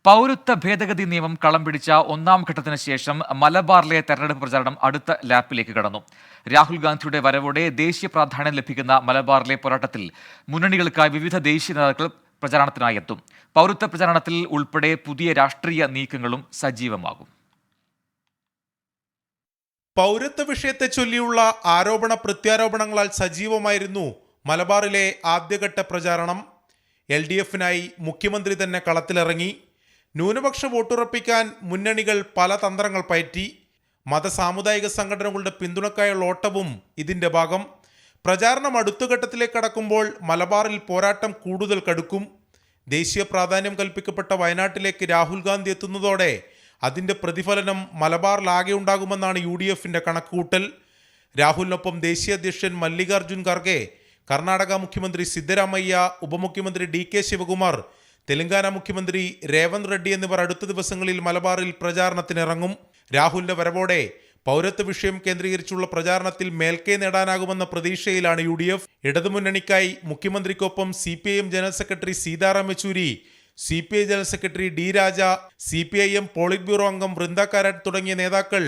പൗരത്വ ഭേദഗതി നിയമം കളം പിടിച്ച ഒന്നാം ഘട്ടത്തിന് ശേഷം മലബാറിലെ തെരഞ്ഞെടുപ്പ് പ്രചാരണം അടുത്ത ലാപ്പിലേക്ക് കടന്നു. രാഹുൽ ഗാന്ധിയുടെ വരവോടെ ദേശീയ പ്രാധാന്യം ലഭിക്കുന്ന മലബാറിലെ പോരാട്ടത്തിൽ മുന്നണികൾക്കായി വിവിധ ദേശീയ നേതാക്കൾ പ്രചാരണത്തിനായി എത്തും. പൗരത്വ പ്രചാരണത്തിൽ ഉൾപ്പെടെ പുതിയ രാഷ്ട്രീയ നീക്കങ്ങളും സജീവമാകും. പൗരത്വ വിഷയത്തെ ചൊല്ലിയുള്ള ആരോപണ പ്രത്യാരോപണങ്ങളാൽ സജീവമായിരുന്നു മലബാറിലെ ആദ്യഘട്ട പ്രചാരണം. LDFനായി മുഖ്യമന്ത്രി തന്നെ കളത്തിലിറങ്ങി. ന്യൂനപക്ഷ വോട്ടുറപ്പിക്കാൻ മുന്നണികൾ പല തന്ത്രങ്ങൾ പയറ്റി. മതസാമുദായിക സംഘടനകളുടെ പിന്തുണക്കായുള്ള ഓട്ടവും ഇതിൻ്റെ ഭാഗം. പ്രചാരണം അടുത്ത ഘട്ടത്തിലേക്ക് കടക്കുമ്പോൾ മലബാറിൽ പോരാട്ടം കൂടുതൽ കടുക്കും. ദേശീയ പ്രാധാന്യം കൽപ്പിക്കപ്പെട്ട വയനാട്ടിലേക്ക് രാഹുൽ ഗാന്ധി എത്തുന്നതോടെ അതിൻ്റെ പ്രതിഫലനം മലബാറിലാകെ ഉണ്ടാകുമെന്നാണ് UDFന്റെ കണക്കുകൂട്ടൽ. രാഹുലിനൊപ്പം ദേശീയ അധ്യക്ഷൻ മല്ലികാർജുൻ ഖർഗെ, കർണാടക മുഖ്യമന്ത്രി സിദ്ധരാമയ്യ, ഉപമുഖ്യമന്ത്രി DK ശിവകുമാർ, തെലങ്കാന മുഖ്യമന്ത്രി രേവന്ത് റെഡ്ഡി എന്നിവർ അടുത്ത ദിവസങ്ങളിൽ മലബാറിൽ പ്രചാരണത്തിനിറങ്ങും. രാഹുലിന്റെ വരവോടെ പൗരത്വ വിഷയം കേന്ദ്രീകരിച്ചുള്ള പ്രചാരണത്തിൽ മേൽക്കൈ നേടാനാകുമെന്ന പ്രതീക്ഷയിലാണ് UDF. ഇടതുമുന്നണിക്കായി മുഖ്യമന്ത്രിക്കൊപ്പം CPIM general secretary Sitaram Yechury, CPI general secretary D രാജ, CPIM പോളിറ്റ് ബ്യൂറോ അംഗം വൃന്ദ കാരാട്ട് തുടങ്ങിയ നേതാക്കൾ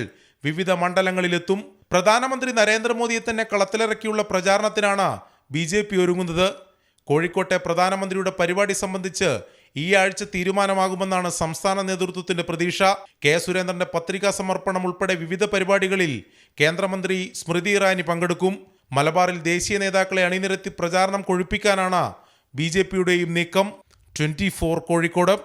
വിവിധ മണ്ഡലങ്ങളിലെത്തും. പ്രധാനമന്ത്രി നരേന്ദ്രമോദിയെ തന്നെ കളത്തിലിറക്കിയുള്ള പ്രചാരണത്തിനാണ് BJP ഒരുങ്ങുന്നത്. കോഴിക്കോട്ടെ പ്രധാനമന്ത്രിയുടെ പരിപാടി സംബന്ധിച്ച് ഈ ആഴ്ച തീരുമാനമാകുമെന്നാണ് സംസ്ഥാന നേതൃത്വത്തിന്റെ പ്രതീക്ഷ. K സുരേന്ദ്രന്റെ പത്രികാ സമർപ്പണം ഉൾപ്പെടെ വിവിധ പരിപാടികളിൽ കേന്ദ്രമന്ത്രി സ്മൃതി ഇറാനി പങ്കെടുക്കും. മലബാറിൽ ദേശീയ നേതാക്കളെ അണിനിരത്തി പ്രചാരണം കൊഴുപ്പിക്കാനാണ് BJPയുടെയും നീക്കം. 24 കോഴിക്കോട്.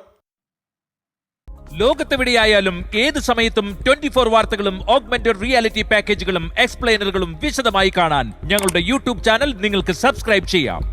ലോകത്തെവിടെയായാലും ഏത് സമയത്തും 24 വാർത്തകളും ഓഗ്മെന്റഡ് റിയാലിറ്റി പാക്കേജുകളും എക്സ്പ്ലെയിനറുകളും വിശദമായി കാണാൻ ഞങ്ങളുടെ YouTube ചാനൽ നിങ്ങൾക്ക് സബ്സ്ക്രൈബ് ചെയ്യാം.